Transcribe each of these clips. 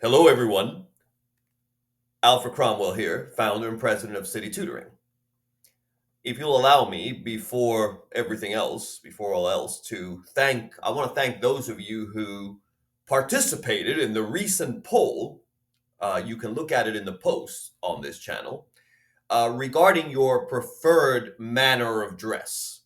Hello, everyone. Alfred Cromwell here, founder and president of City Tutoring. If you'll allow me, before everything else, before all else, I want to thank those of you who participated in the recent poll. You can look at it in the post on this channel regarding your preferred manner of dress.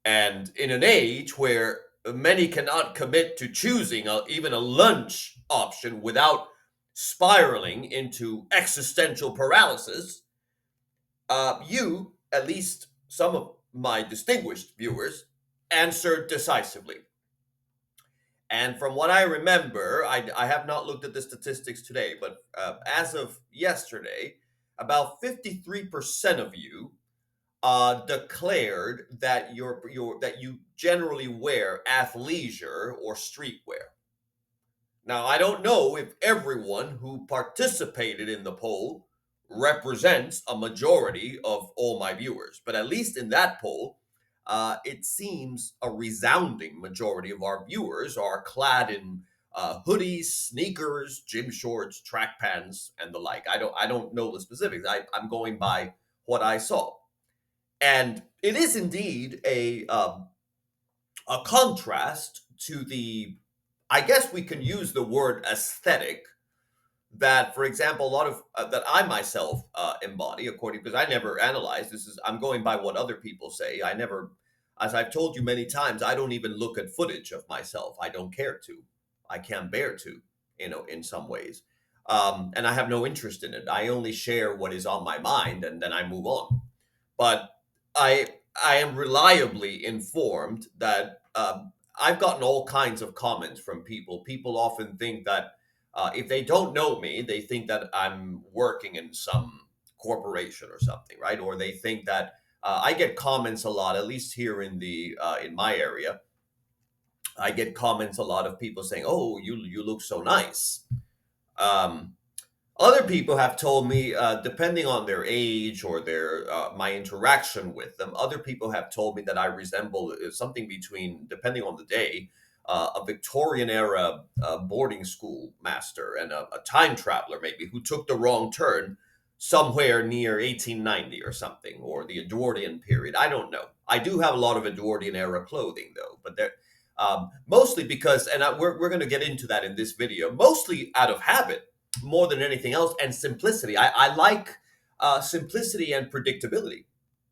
And in an age where many cannot commit to choosing even a lunch option without spiraling into existential paralysis, you, at least some of my distinguished viewers, answered decisively. And from what I remember, I have not looked at the statistics today, but as of yesterday, about 53% of you declared that that you generally wear athleisure or streetwear. Now, I don't know if everyone who participated in the poll represents a majority of all my viewers, but at least in that poll, it seems a resounding majority of our viewers are clad in hoodies, sneakers, gym shorts, track pants, and the like. I don't know the specifics. I'm going by what I saw. And it is indeed a contrast to the, I guess we can use the word aesthetic that, for example, a lot of that I myself embody, according, because I never analyze. I'm going by what other people say. I never, as I've told you many times, I don't even look at footage of myself. I don't care to. I can't bear to, in some ways. And I have no interest in it. I only share what is on my mind, and then I move on. But I I am reliably informed that I've gotten all kinds of comments from people. People often think that if they don't know me, they think that I'm working in some corporation or something, right? Or they think that I get comments a lot, at least here in my area. I get comments a lot of people saying, "Oh, you look so nice." Um, Other people have told me, depending on their age or their my interaction with them, other people have told me that I resemble something between, depending on the day, a Victorian era boarding school master and a time traveler, maybe, who took the wrong turn somewhere near 1890 or something, or the Edwardian period. I don't know. I do have a lot of Edwardian era clothing, though, but they're mostly because, and we're going to get into that in this video, mostly out of habit more than anything else, and simplicity. I like simplicity and predictability,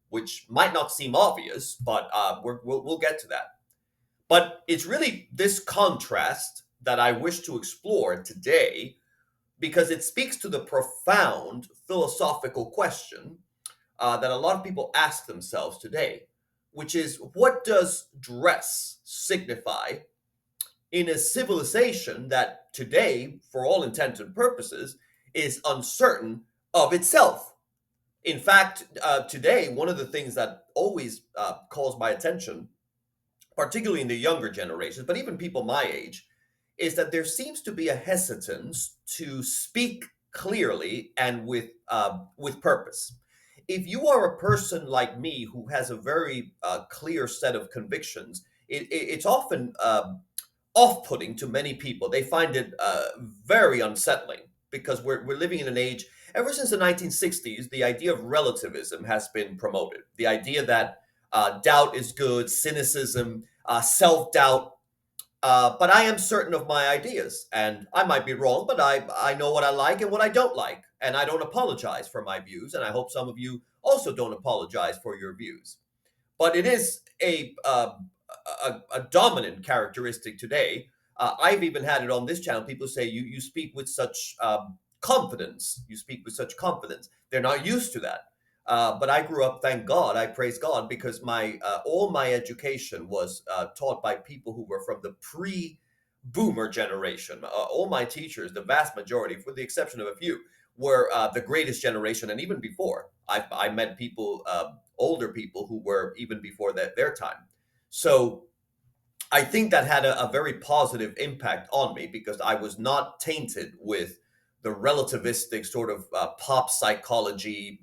which might not seem obvious, but we'll get to that. But it's really this contrast that I wish to explore today because it speaks to the profound philosophical question that a lot of people ask themselves today, which is, what does dress signify in a civilization that today, for all intents and purposes, is uncertain of itself? In fact, today, one of the things that always calls my attention, particularly in the younger generations, but even people my age, is that there seems to be a hesitance to speak clearly and with purpose. If you are a person like me who has a very clear set of convictions, it's often off-putting to many people. They find it very unsettling because we're living in an age. Ever since the 1960s, the idea of relativism has been promoted. The idea that doubt is good, cynicism, self-doubt. But I am certain of my ideas, and I might be wrong, but I know what I like and what I don't like, and I don't apologize for my views. And I hope some of you also don't apologize for your views. But it is a dominant characteristic today. I've even had it on this channel. People say you speak with such confidence. You speak with such confidence. They're not used to that. But I grew up, thank God, I praise God, because my all my education was taught by people who were from the pre-boomer generation. All my teachers, the vast majority, with the exception of a few, were the greatest generation, and even before. I met people, older people, who were even before their time. So I think that had a very positive impact on me because I was not tainted with the relativistic sort of pop psychology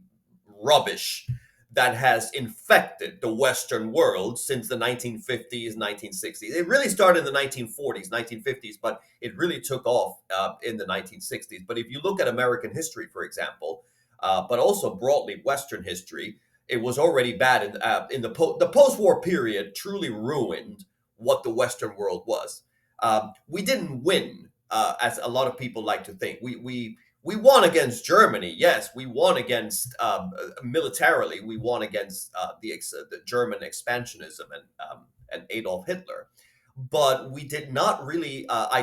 rubbish that has infected the Western world since the 1950s, 1960s. It really started in the 1940s, 1950s, but it really took off in the 1960s. But if you look at American history, for example, but also broadly Western history, it was already bad in the post-war period. Truly ruined what the Western world was. We didn't win, as a lot of people like to think. We won against Germany. Yes, we won against militarily. We won against the German expansionism and Adolf Hitler, but we did not really. I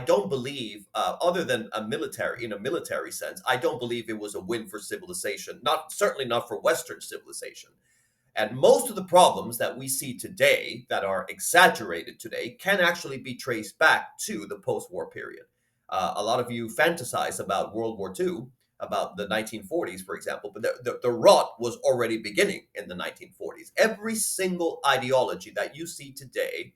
don't believe, other than a military in a military sense, I don't believe it was a win for civilization. Not certainly not for Western civilization. And most of the problems that we see today that are exaggerated today can actually be traced back to the post war period. A lot of you fantasize about World War II, about the 1940s, for example, but the rot was already beginning in the 1940s. Every single ideology that you see today,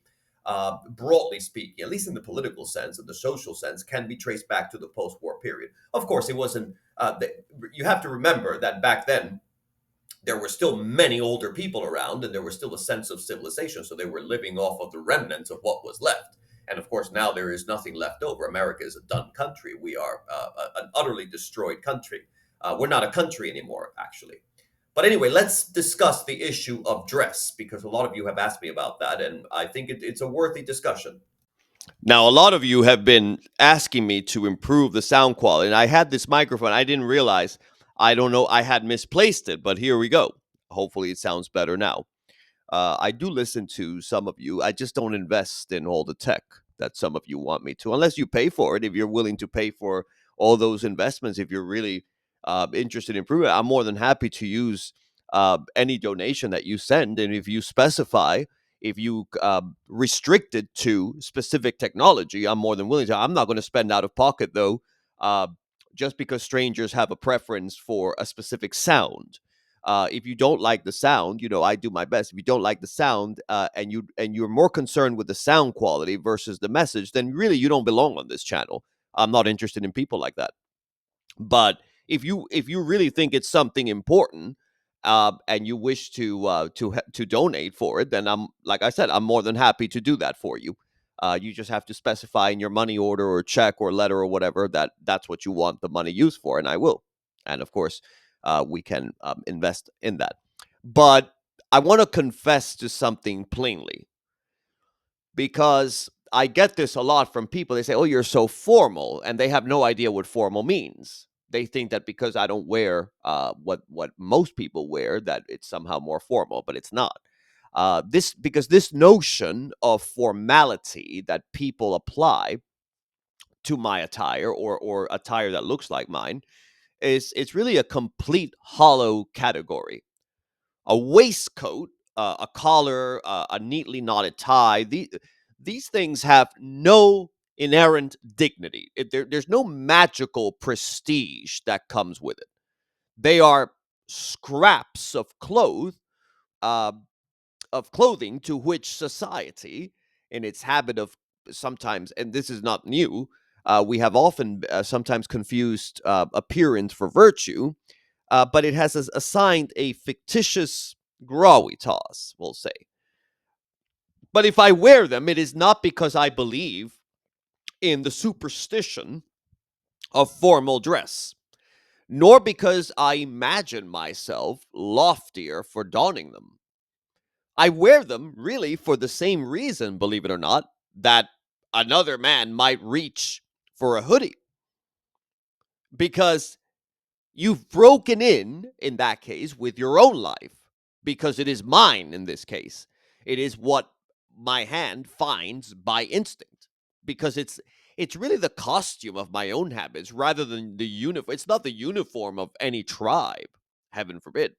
broadly speaking, at least in the political sense and the social sense, can be traced back to the post war period. Of course, it wasn't, you have to remember that back then, there were still many older people around and there was still a sense of civilization. So they were living off of the remnants of what was left. And of course, now there is nothing left over. America is a done country. We are an utterly destroyed country. We're not a country anymore, actually. But anyway, let's discuss the issue of dress because a lot of you have asked me about that. And I think it's a worthy discussion. Now, a lot of you have been asking me to improve the sound quality, and I had this microphone. I didn't realize, I don't know, I had misplaced it, but here we go. Hopefully, it sounds better now. I do listen to some of you. I just don't invest in all the tech that some of you want me to, unless you pay for it. If you're willing to pay for all those investments, if you're really interested in improving, I'm more than happy to use any donation that you send. And if you specify, if you restrict it to specific technology, I'm more than willing to. I'm not going to spend out of pocket, though, uh, just because strangers have a preference for a specific sound. If you don't like the sound, I do my best. If you don't like the sound, and you're more concerned with the sound quality versus the message, then really you don't belong on this channel. I'm not interested in people like that. But if you really think it's something important, and you wish to donate for it, then I'm like I said, I'm more than happy to do that for you. You just have to specify in your money order or check or letter or whatever that that's what you want the money used for, and I will. And of course, we can invest in that. But I want to confess to something plainly because I get this a lot from people. They say, "Oh, you're so formal," and they have no idea what formal means. They think that because I don't wear what most people wear, that it's somehow more formal, but it's not. This notion of formality that people apply to my attire or attire that looks like mine is it's really a complete hollow category. A waistcoat, a collar, a neatly knotted tie. These things have no inherent dignity. There's no magical prestige that comes with it. They are scraps uh, of clothing to which society, in its habit of sometimes, and this is not new, we have often sometimes confused appearance for virtue, but it has assigned a fictitious gravitas, we'll say. But if I wear them, it is not because I believe in the superstition of formal dress, nor because I imagine myself loftier for donning them. I wear them really for the same reason, believe it or not, that another man might reach for a hoodie. Because you've broken in that case, with your own life, because it is mine in this case. It is what my hand finds by instinct, because it's really the costume of my own habits rather than the uniform. It's not the uniform of any tribe, heaven forbid.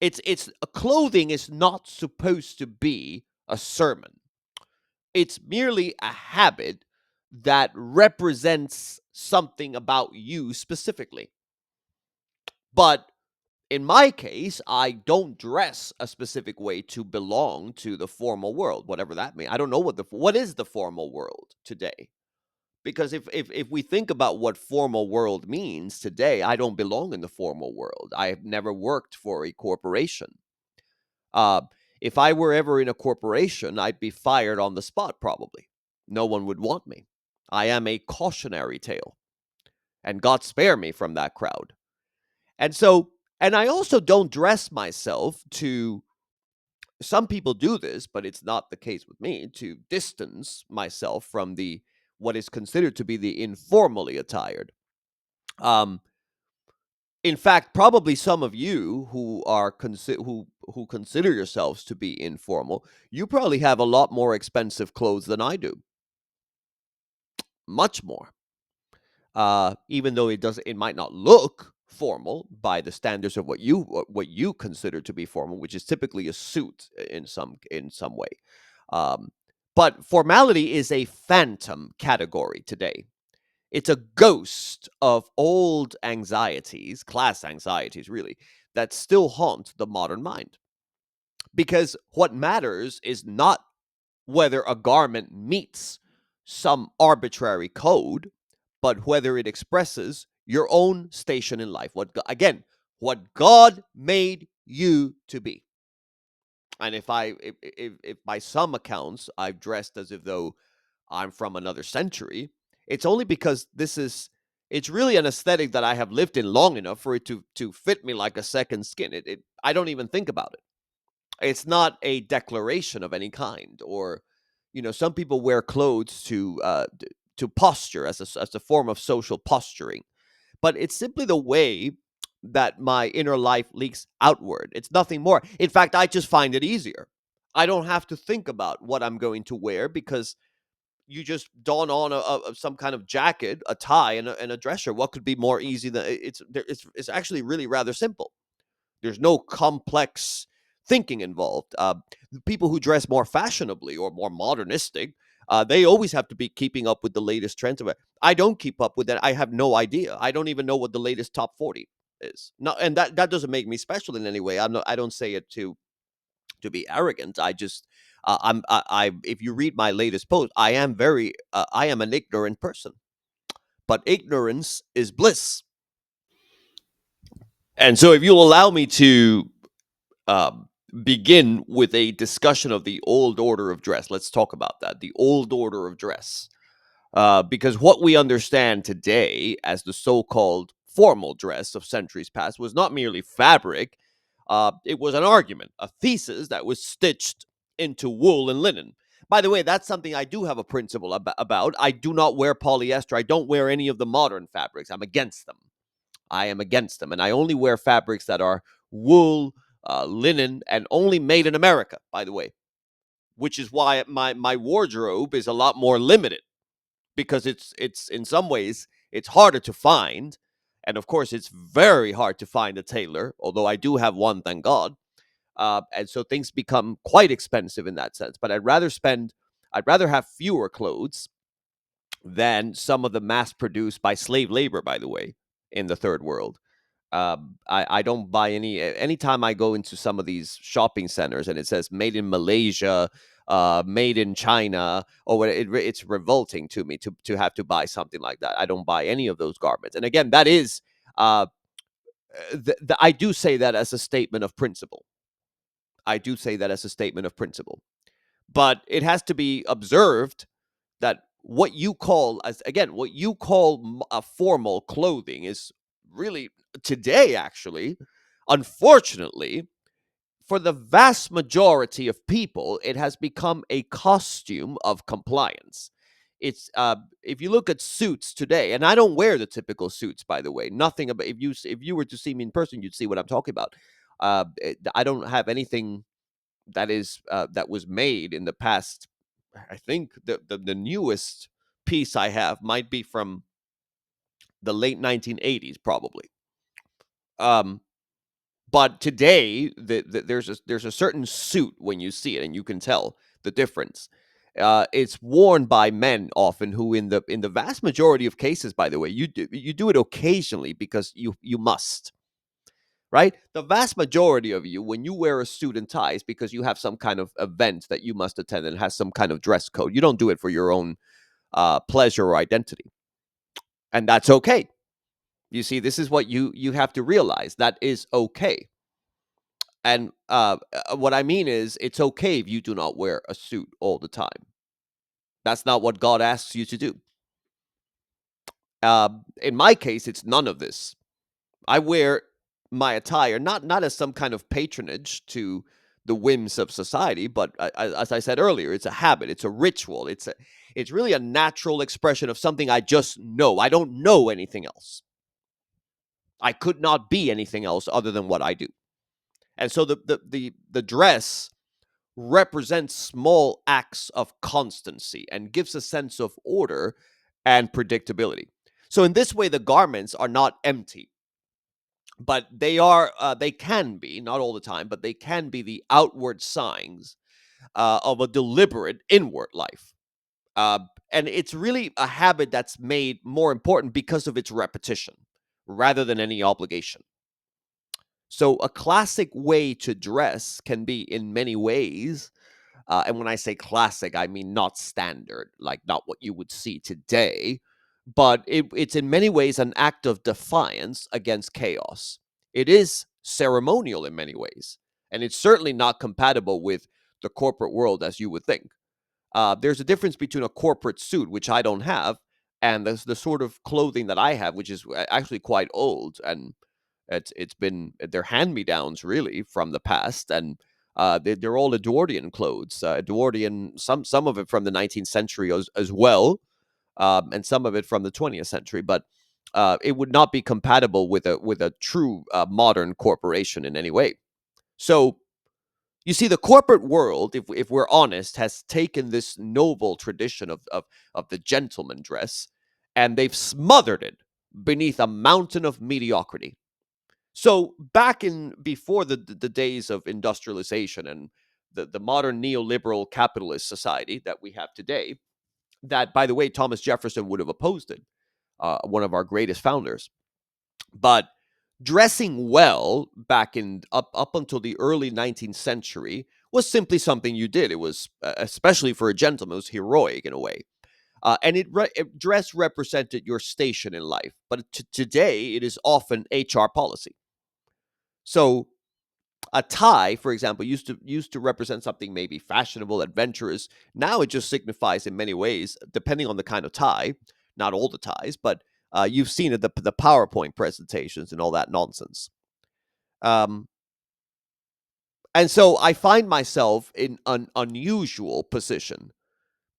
It's clothing is not supposed to be a sermon. It's merely a habit that represents something about you specifically. But in my case, I don't dress a specific way to belong to the formal world, whatever that means. I don't know what is the formal world today. Because if we think about what formal world means today, I don't belong in the formal world. I have never worked for a corporation. Uh, if I were ever in a corporation, I'd be fired on the spot, probably. No one would want me. I am a cautionary tale, and God spare me from that crowd. And so, and I also don't dress myself to, some people do this, but it's not the case with me, to distance myself from the what is considered to be the informally attired. Um, in fact, probably some of you who are who consider yourselves to be informal, you probably have a lot more expensive clothes than I do, much more. Even though it might not look formal by the standards of what you consider to be formal, which is typically a suit in some way. Um, but formality is a phantom category today. It's a ghost of old anxieties, class anxieties, really, that still haunt the modern mind. Because what matters is not whether a garment meets some arbitrary code, but whether it expresses your own station in life. Again, what God made you to be. And if by some accounts I've dressed as if though I'm from another century, it's only because it's really an aesthetic that I have lived in long enough for it to fit me like a second skin. I don't even think about it. It's not a declaration of any kind, or some people wear clothes to posture as a form of social posturing, but it's simply the way that my inner life leaks outward. It's nothing more. In fact, I just find it easier. I don't have to think about what I'm going to wear because you just don on some kind of jacket, a tie, and a dress shirt. What could be more easy than it's actually really rather simple. There's no complex thinking involved. The people who dress more fashionably or more modernistic, they always have to be keeping up with the latest trends. I don't keep up with that. I have no idea. I don't even know what the latest top 40 is. No, and that doesn't make me special in any way. I don't say it to be arrogant. I just if you read my latest post, I am an ignorant person, but ignorance is bliss. And so, if you'll allow me to um, begin with a discussion of the old order of dress. Let's talk about that. The old order of dress. Because what we understand today as the so called formal dress of centuries past was not merely fabric, it was an argument, a thesis that was stitched into wool and linen. By the way, that's something I do have a principle about. I do not wear polyester. I don't wear any of the modern fabrics. I'm against them. I am against them. And I only wear fabrics that are wool, linen, and only made in America, by the way, which is why my wardrobe is a lot more limited because it's in some ways it's harder to find. And of course, it's very hard to find a tailor, although I do have one, thank God. And so things become quite expensive in that sense. But I'd rather have fewer clothes than some of the mass produced by slave labor, by the way, in the third world. I don't buy anytime I go into some of these shopping centers and it says made in Malaysia, made in China, or it's revolting to me to have to buy something like that. I don't buy any of those garments. And again, that is, I do say that as a statement of principle. I do say that as a statement of principle. But it has to be observed that what you call a formal clothing is really today, actually, unfortunately, for the vast majority of people, it has become a costume of compliance. It's if you look at suits today, and I don't wear the typical suits, by the way. Nothing about if you were to see me in person, you'd see what I'm talking about. I don't have anything that was made in the past. I think the newest piece I have might be from the late 1980s, probably. Um, but today, there's a certain suit when you see it, and you can tell the difference. It's worn by men often, who in the vast majority of cases, by the way, you do it occasionally because you must, right? The vast majority of you, when you wear a suit and ties because you have some kind of event that you must attend and has some kind of dress code, you don't do it for your own. pleasure or identity, and that's okay. You see, this is what you have to realize, that is okay. And what I mean is, it's okay if you do not wear a suit all the time. That's not what God asks you to do. In my case, it's none of this. I wear my attire not as some kind of patronage to the whims of society, but as I said earlier, it's a habit, it's a ritual, it's really a natural expression of something I just know. I don't know anything else. I could not be anything else other than what I do. And so the dress represents small acts of constancy and gives a sense of order and predictability. So in this way, the garments are not empty, but they can be, not all the time, but they can be the outward signs of a deliberate inward life. Uh, and it's really a habit that's made more important because of its repetition rather than any obligation. So, a classic way to dress can be in many ways. And when I say classic, I mean not standard, like not what you would see today, but it's in many ways an act of defiance against chaos. It is ceremonial in many ways, and it's certainly not compatible with the corporate world as you would think. There's a difference between a corporate suit, which I don't have, and the sort of clothing that I have, which is actually quite old, and it's been they're hand me downs really from the past, and they're all Edwardian clothes, Edwardian, some of it from the 19th century as well, and some of it from the 20th century, but it would not be compatible with a true modern corporation in any way. So you see, the corporate world, if we're honest, has taken this noble tradition of the gentleman dress, and they've smothered it beneath a mountain of mediocrity. So back in before the days of industrialization and the modern neoliberal capitalist society that we have today, that by the way Thomas Jefferson would have opposed it, one of our greatest founders. But dressing well back in up until the early 19th century was simply something you did. It was especially for a gentleman, it was heroic in a way. Dress represented your station in life, but today it is often HR policy. So a tie, for example, used to represent something maybe fashionable, adventurous. Now it just signifies in many ways, depending on the kind of tie, not all the ties, but you've seen it, the PowerPoint presentations and all that nonsense. Um, and so I find myself in an unusual position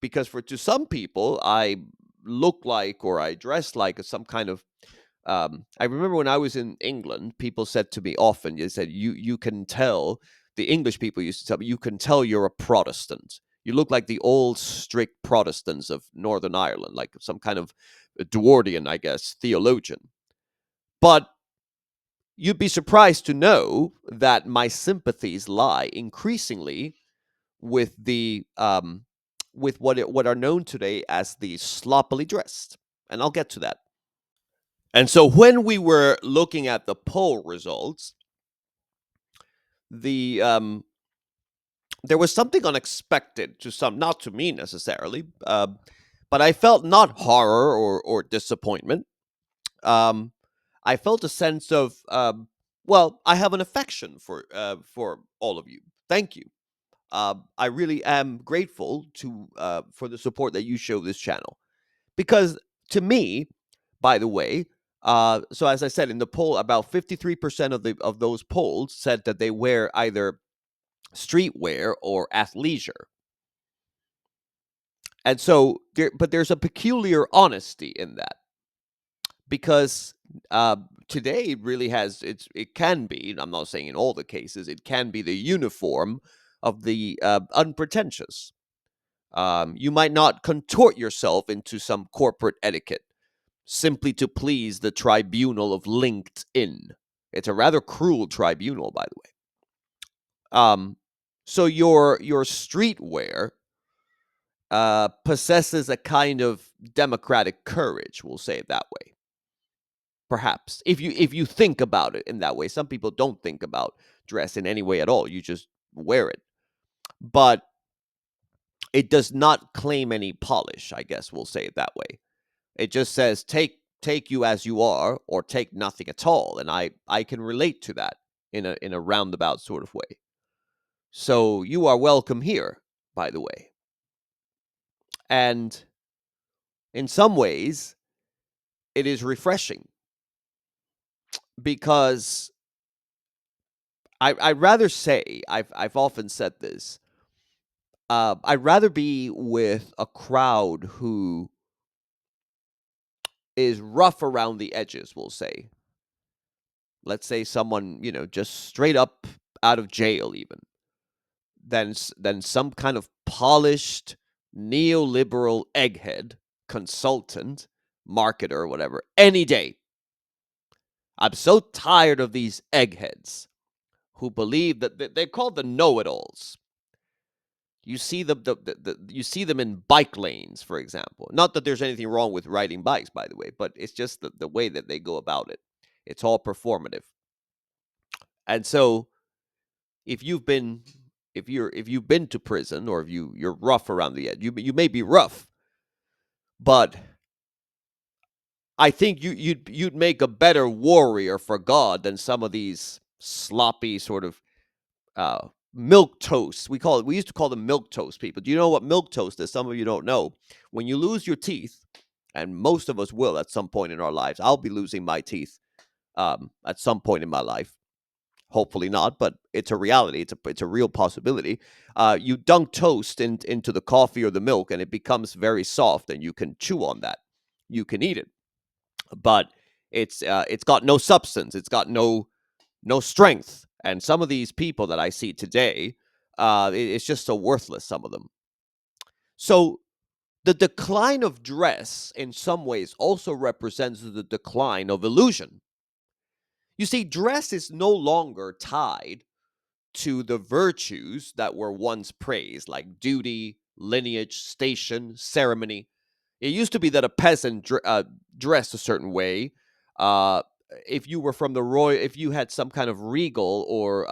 because for to some people I look like or I dress like some kind of I remember when I was in England, people said to me often, they said, you can tell, the English people used to tell me, you can tell you're a Protestant. You look like the old strict Protestants of Northern Ireland, like some kind of Edwardian, I guess, theologian. But you'd be surprised to know that my sympathies lie increasingly with the with what are known today as the sloppily dressed, and I'll get to that. And so when we were looking at the poll results, the there was something unexpected to some, not to me necessarily, but I felt not horror or disappointment. Um, I felt a sense of well, I have an affection for all of you. Thank you. I really am grateful to for the support that you show this channel because to me, by the way, so as I said in the poll, about 53% of those polls said that they wear either streetwear or athleisure, and so but there's a peculiar honesty in that because uh, today it really has it can be. I'm not saying in all the cases it can be the uniform of the unpretentious. You might not contort yourself into some corporate etiquette simply to please the tribunal of LinkedIn. It's a rather cruel tribunal, by the way. So your streetwear possesses a kind of democratic courage. We'll say it that way. Perhaps if you think about it in that way, some people don't think about dress in any way at all. You just wear it. But it does not claim any polish, I guess we'll say it that way. It just says take you as you are, or take nothing at all, and I can relate to that in a roundabout sort of way. So you are welcome here, by the way. And in some ways, it is refreshing because I'd rather say, I've often said this, I'd rather be with a crowd who is rough around the edges, we'll say. Let's say someone, just straight up out of jail, even, than some kind of polished neoliberal egghead consultant, marketer, or whatever, any day. I'm so tired of these eggheads who believe that they're called the know-it-alls. You see them, you see them in bike lanes, for example. Not that there's anything wrong with riding bikes, by the way, but it's just the way that they go about it. It's all performative. And so, if you've been if you've been to prison, or if you're rough around the edge, you may be rough, but I think you'd make a better warrior for God than some of these sloppy sort of milk toast. We used to call them milk toast people. Do you know what milk toast is? Some of you don't know. When you lose your teeth, and most of us will at some point in our lives. I'll be losing my teeth at some point in my life. Hopefully not, but it's a reality. It's a real possibility. You dunk toast into the coffee or the milk, and it becomes very soft, and you can chew on that. You can eat it, but it's got no substance. It's got no strength. And some of these people that I see today, it's just so worthless. Some of them. So the decline of dress, in some ways, also represents the decline of illusion. You see, dress is no longer tied to the virtues that were once praised, like duty, lineage, station, ceremony. It used to be that a peasant dressed a certain way. Uh, if you were from the royal, if you had some kind of regal or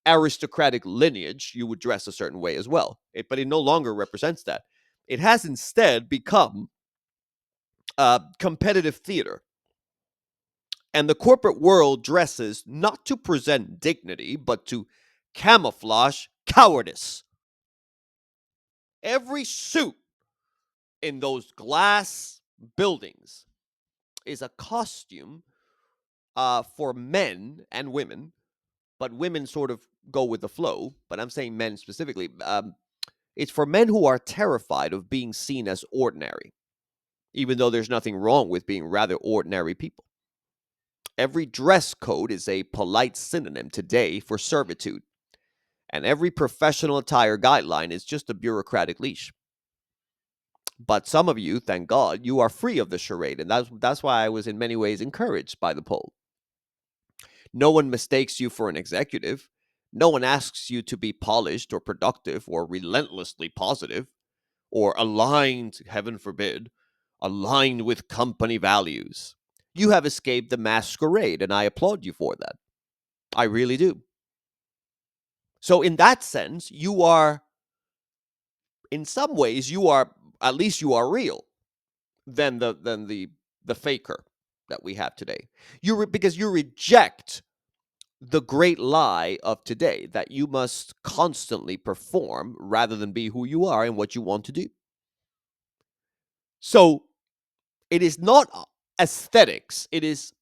aristocratic lineage, you would dress a certain way as well. But it no longer represents that. It has instead become competitive theater. And the corporate world dresses not to present dignity, but to camouflage cowardice. Every suit in those glass buildings is a costume for men and women, but women sort of go with the flow. But I'm saying men specifically. It's for men who are terrified of being seen as ordinary, even though there's nothing wrong with being rather ordinary people. Every dress code is a polite synonym today for servitude, and every professional attire guideline is just a bureaucratic leash. But some of you, thank God, you are free of the charade, and that's why I was in many ways encouraged by the poll. No one mistakes you for an executive. No one asks you to be polished or productive or relentlessly positive or aligned, heaven forbid, aligned with company values. You have escaped the masquerade, and I applaud you for that. I really do. So, in that sense, you are, in some ways, you are, at least you are real than the faker that we have today. Because you reject the great lie of today that you must constantly perform rather than be who you are and what you want to do. So it is not aesthetics, it is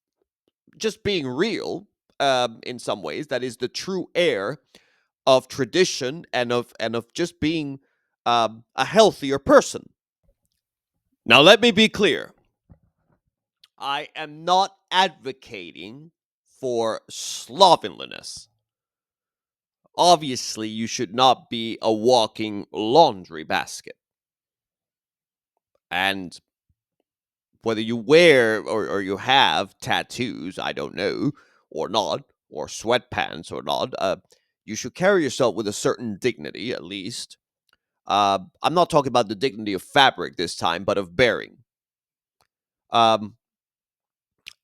just being real in some ways. That is the true air of tradition and of just being a healthier person. Now, let me be clear. I am not advocating for slovenliness. Obviously, you should not be a walking laundry basket. And whether you wear or you have tattoos, I don't know, or not, or sweatpants or not, you should carry yourself with a certain dignity, at least. I'm not talking about the dignity of fabric this time, but of bearing. Um,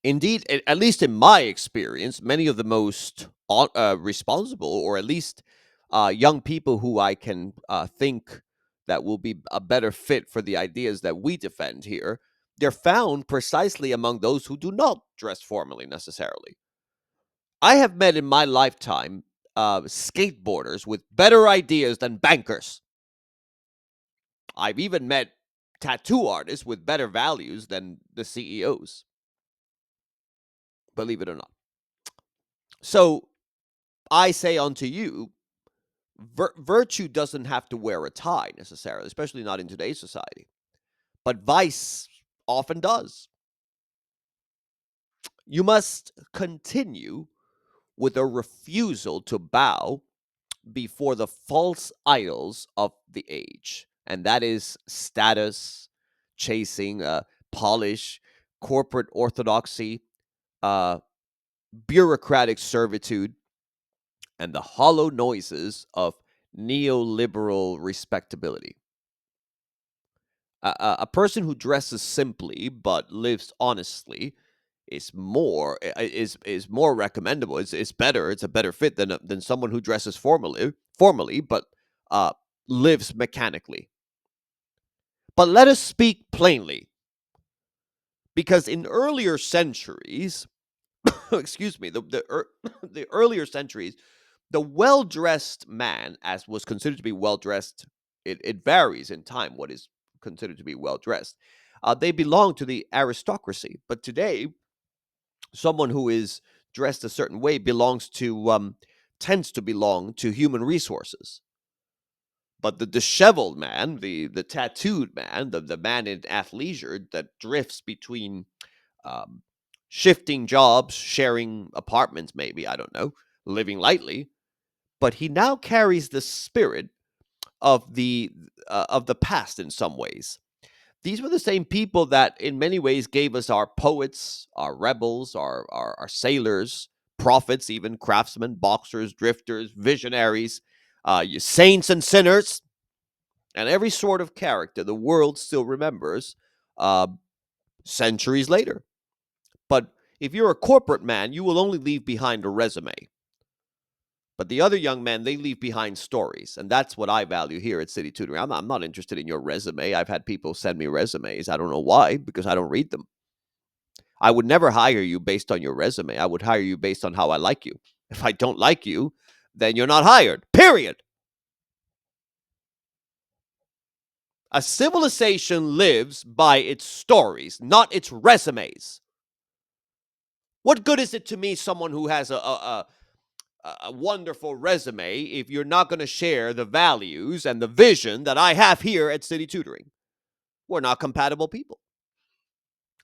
Indeed, at least in my experience, many of the most responsible, or at least young people who I can think that will be a better fit for the ideas that we defend here, they're found precisely among those who do not dress formally necessarily. I have met in my lifetime skateboarders with better ideas than bankers. I've even met tattoo artists with better values than the CEOs, believe it or not. So I say unto you, virtue doesn't have to wear a tie necessarily, especially not in today's society, but vice often does. You must continue with a refusal to bow before the false idols of the age, and that is status, chasing, polish, corporate orthodoxy, uh, bureaucratic servitude, and the hollow noises of neoliberal respectability. A person who dresses simply but lives honestly is more recommendable. It's better. It's a better fit than someone who dresses formally but uh, lives mechanically. But let us speak plainly, because in earlier centuries, excuse me, the earlier centuries, the well dressed man, as was considered to be well dressed, it varies in time what is considered to be well dressed. They belong to the aristocracy, but today, someone who is dressed a certain way tends to belong to human resources. But the disheveled man, the tattooed man, the man in athleisure that drifts between um, shifting jobs, sharing apartments, maybe, I don't know, living lightly, but he now carries the spirit of the past in some ways. These were the same people that, in many ways, gave us our poets, our rebels, our sailors, prophets, even craftsmen, boxers, drifters, visionaries, saints and sinners, and every sort of character the world still remembers uh, centuries later. But if you're a corporate man, you will only leave behind a resume. But the other young men, they leave behind stories. And that's what I value here at City Tutoring. I'm not interested in your resume. I've had people send me resumes. I don't know why, because I don't read them. I would never hire you based on your resume. I would hire you based on how I like you. If I don't like you, then you're not hired. Period. A civilization lives by its stories, not its resumes. What good is it to me, someone who has a wonderful resume, if you're not going to share the values and the vision that I have here at City Tutoring? We're not compatible people.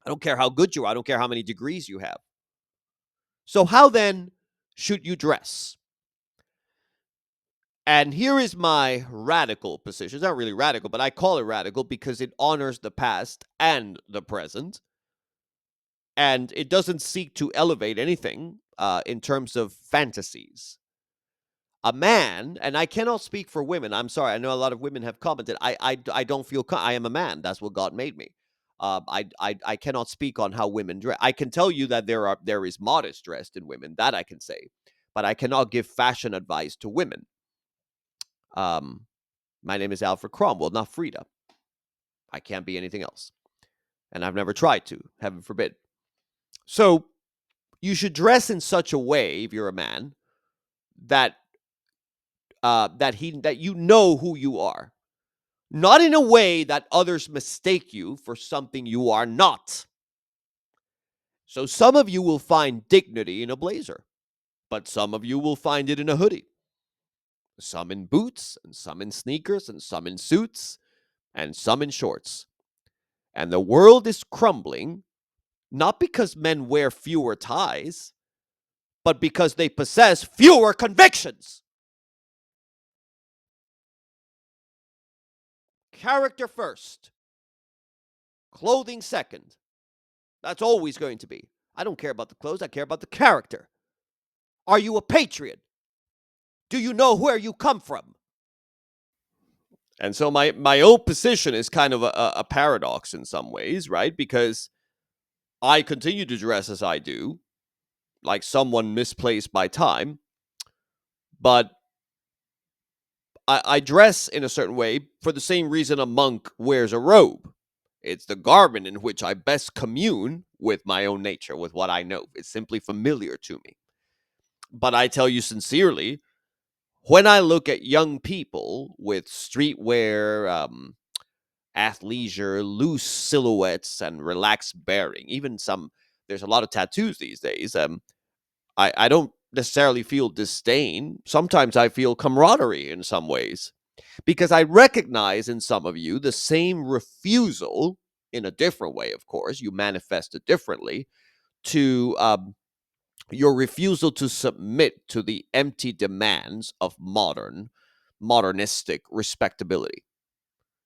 I don't care how good you are. I don't care how many degrees you have. So, how then should you dress? And here is my radical position. It's not really radical, but I call it radical because it honors the past and the present. And it doesn't seek to elevate anything in terms of fantasies. A man, and I cannot speak for women. I'm sorry. I know a lot of women have commented. I don't feel. I am a man. That's what God made me. I cannot speak on how women dress. I can tell you that there is modest dressed in women. That I can say, but I cannot give fashion advice to women. Um, my name is Alfred Cromwell, not Frida. I can't be anything else, and I've never tried to. Heaven forbid. So you should dress in such a way, if you're a man, that that you know who you are, not in a way that others mistake you for something you are not. So some of you will find dignity in a blazer, but some of you will find it in a hoodie. Some in boots, and some in sneakers, and some in suits, and some in shorts. And the world is crumbling, not because men wear fewer ties, but because they possess fewer convictions. Character first, clothing second. That's always going to be. I don't care about the clothes, I care about the character. Are you a patriot? Do you know where you come from? And so my old position is kind of a paradox in some ways, right? Because I continue to dress as I do, like someone misplaced by time, but I dress in a certain way for the same reason a monk wears a robe. It's the garment in which I best commune with my own nature, with what I know. It's simply familiar to me. But I tell you sincerely, when I look at young people with streetwear, athleisure, loose silhouettes, and relaxed bearing, even some, there's a lot of tattoos these days. I don't necessarily feel disdain. Sometimes I feel camaraderie in some ways because I recognize in some of you the same refusal, in a different way, of course, you manifest it differently, to your refusal to submit to the empty demands of modernistic respectability.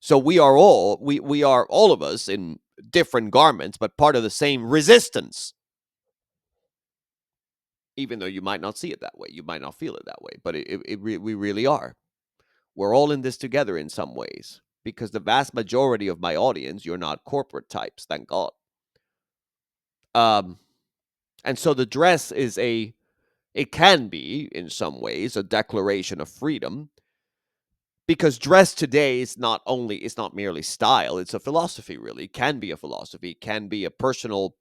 So we are all of us in different garments, but part of the same resistance. Even though you might not see it that way, you might not feel it that way, but we really are. We're all in this together in some ways because the vast majority of my audience, you're not corporate types, thank God. Um, and so the dress is it can be in some ways a declaration of freedom because dress today is it's not merely style, it's a philosophy. Really, it can be a philosophy, it can be a personal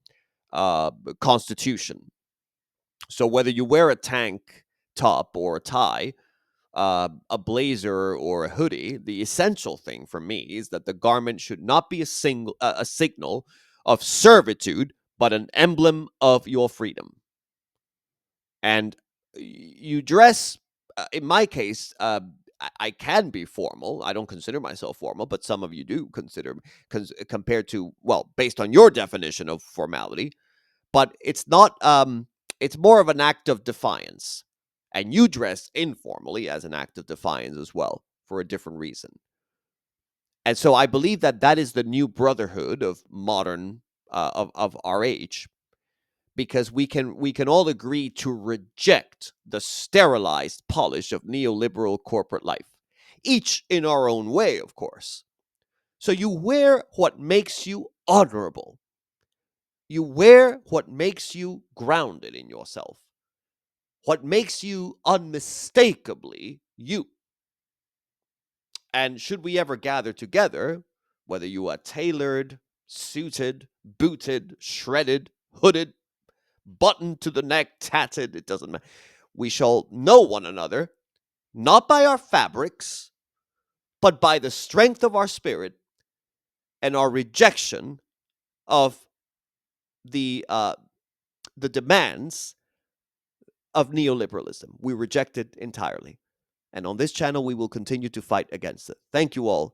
uh, constitution. So whether you wear a tank top or a tie, a blazer or a hoodie, the essential thing for me is that the garment should not be a signal of servitude, but an emblem of your freedom. And you dress, in my case, I can be formal. I don't consider myself formal, but some of you do consider, compared to, well, based on your definition of formality. But it's not. It's more of an act of defiance, and you dress informally as an act of defiance as well for a different reason. And so I believe that that is the new brotherhood of modern of our age, because we can all agree to reject the sterilized polish of neoliberal corporate life, each in our own way, of course. So you wear what makes you honorable. You wear what makes you grounded in yourself, what makes you unmistakably you. And should we ever gather together, whether you are tailored, suited, booted, shredded, hooded, buttoned to the neck, tatted, it doesn't matter. We shall know one another, not by our fabrics, but by the strength of our spirit and our rejection of the uh, the demands of neoliberalism. We reject it entirely. And on this channel, we will continue to fight against it. Thank you all.